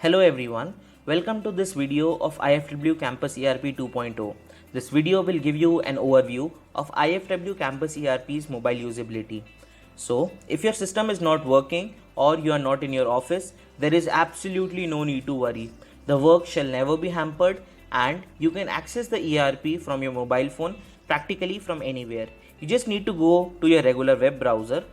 Hello everyone, welcome to this video of IFW Campus ERP 2.0. This video will give you an overview of IFW Campus ERP's mobile usability. So, if your system is not working or you are not in your office, there is absolutely no need to worry. The work shall never be hampered and you can access the ERP from your mobile phone practically from anywhere. You just need to go to your regular web browser.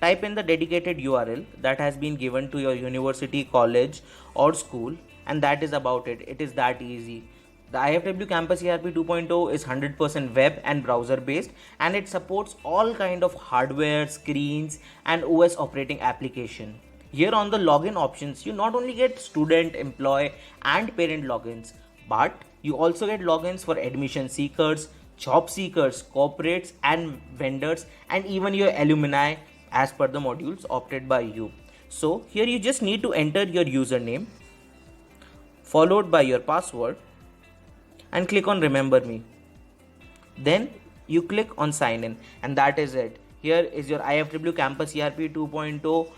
Type in the dedicated URL that has been given to your university, college, or school, and that is about it. It is that easy. The IFW Campus ERP 2.0 is 100% web and browser based, and it supports all kind of hardware, screens, and OS operating application. Here on the login options, you not only get student, employee, and parent logins, but you also get logins for admission seekers, job seekers, corporates, and vendors, and even your alumni as per the modules opted by you. So here you just need to enter your username followed by your password and click on remember me. Then you click on sign in and that is it. Here is your IFW Campus ERP 2.0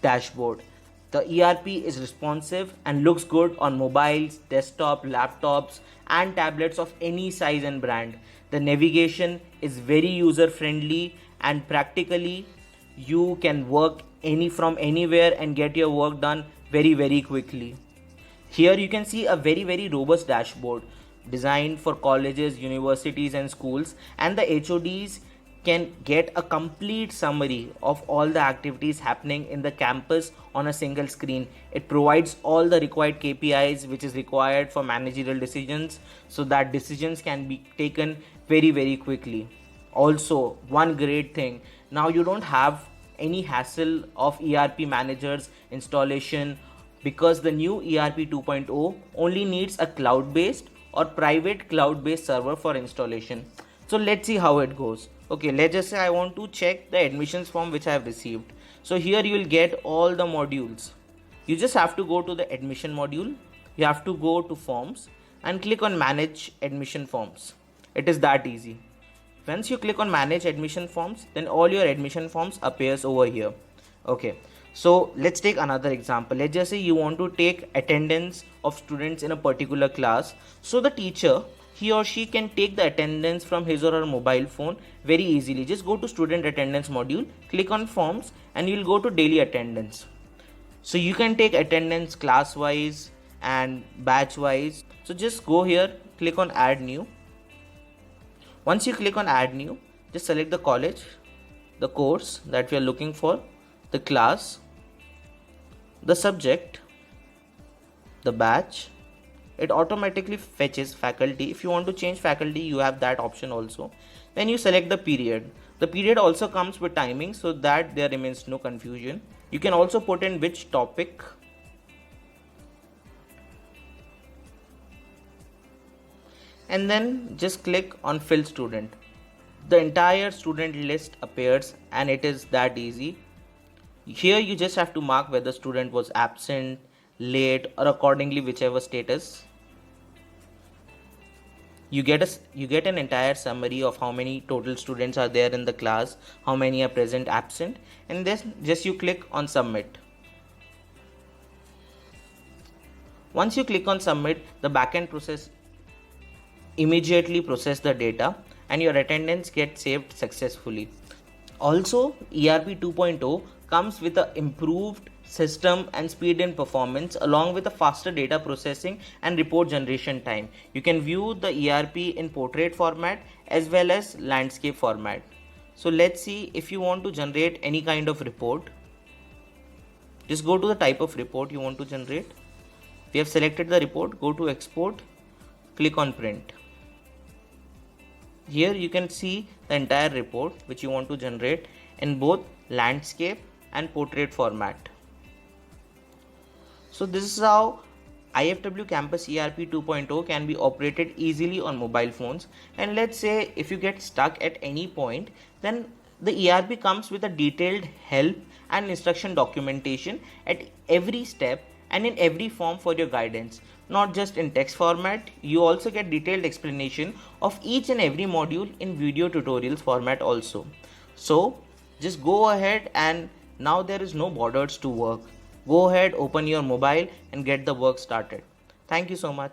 dashboard. The ERP is responsive and looks good on mobiles, desktop, laptops, and tablets of any size and brand. The navigation is very user friendly and practically you can work from anywhere and get your work done very quickly. Here you can see a very robust dashboard designed for colleges, universities, and schools, and the HODs can get a complete summary of all the activities happening in the campus on a single screen. It provides all the required KPIs which is required for managerial decisions so that decisions can be taken very quickly. Also, one great thing, now you don't have any hassle of ERP managers installation because the new ERP 2.0 only needs a cloud-based or private cloud-based server for installation. So let's see how it goes. Okay, let's just say I want to check the admissions form which I have received. So here you will get all the modules. You just have to go to the admission module. You have to go to forms and click on manage admission forms. It is that easy. Once you click on manage admission forms, then all your admission forms appears over here. Okay, so let's take another example. Let's just say you want to take attendance of students in a particular class. So the teacher, he or she can take the attendance from his or her mobile phone very easily. Just go to student attendance module, click on forms, and you'll go to daily attendance. So you can take attendance class wise and batch wise. So just go here, click on add new. Once you click on add new, just select the college, the course that we are looking for, the class, the subject, the batch. It automatically fetches faculty. If you want to change faculty, you have that option also. Then you select the period. The period also comes with timing so that there remains no confusion. You can also put in which topic. And then just click on fill student. The entire student list appears and it is that easy. Here you just have to mark whether student was absent, late, or accordingly whichever status. You get an entire summary of how many total students are there in the class, how many are present, absent, and then just you click on submit. Once you click on submit, the backend process immediately process the data and your attendance gets saved successfully. Also, ERP 2.0 comes with an improved system and speed in performance along with a faster data processing and report generation time. You can view the ERP in portrait format as well as landscape format. So let's see, if you want to generate any kind of report, just go to the type of report you want to generate. We have selected the report, go to export, click on print. Here you can see the entire report which you want to generate in both landscape and portrait format. So this is how IFW Campus ERP 2.0 can be operated easily on mobile phones. And let's say if you get stuck at any point, then the ERP comes with a detailed help and instruction documentation at every step and in every form for your guidance. Not just in text format, you also get detailed explanation of each and every module in video tutorials format also. So just go ahead, and now there is no borders to work. Go ahead, open your mobile and get the work started. Thank you so much.